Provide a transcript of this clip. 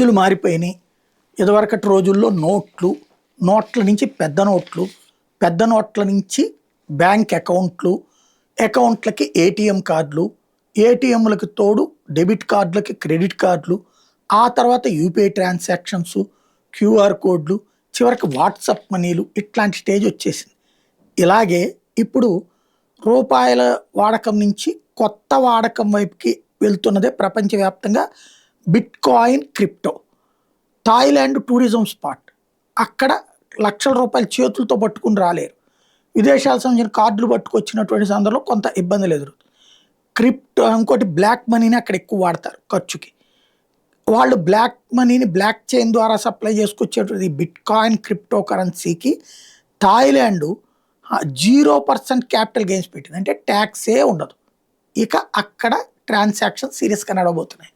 రోజులు మారిపోయినాయి. ఇదివరకటి రోజుల్లో నోట్లు, నోట్ల నుంచి పెద్ద నోట్లు, పెద్ద నోట్ల నుంచి బ్యాంక్ అకౌంట్లు, అకౌంట్లకి ఏటీఎం కార్డులు, ఏటీఎంలకు తోడు డెబిట్ కార్డులకి క్రెడిట్ కార్డులు, ఆ తర్వాత యూపీఐ ట్రాన్సాక్షన్స్, క్యూఆర్ కోడ్లు, చివరికి వాట్సాప్ మనీలు, ఇట్లాంటి స్టేజ్ వచ్చేసింది. ఇలాగే ఇప్పుడు రూపాయల వాడకం నుంచి కొత్త వాడకం వైపుకి వెళ్తున్నదే ప్రపంచవ్యాప్తంగా bit coin crypto. Thailand tourism spot, అక్కడ లక్షల రూపాయలు చేతులతో పట్టుకుని రాలేరు. విదేశాలకు సంబంధించిన కార్డులు పట్టుకొచ్చినటువంటి సందర్భంలో కొంత ఇబ్బందులు ఎదురవుతుంది. క్రిప్టో ఇంకోటి బ్లాక్ మనీని అక్కడ ఎక్కువ వాడతారు ఖర్చుకి. వాళ్ళు బ్లాక్ మనీని బ్లాక్ చైన్ ద్వారా సప్లై చేసుకొచ్చేటువంటి బిట్ కాయిన్ క్రిప్టో కరెన్సీకి థాయిలాండ్ 0% క్యాపిటల్ గెయిన్స్ పెట్టింది. అంటే ట్యాక్సే ఉండదు. ఇక అక్కడ ట్రాన్సాక్షన్ సీరియస్గా నడవబోతున్నాయి.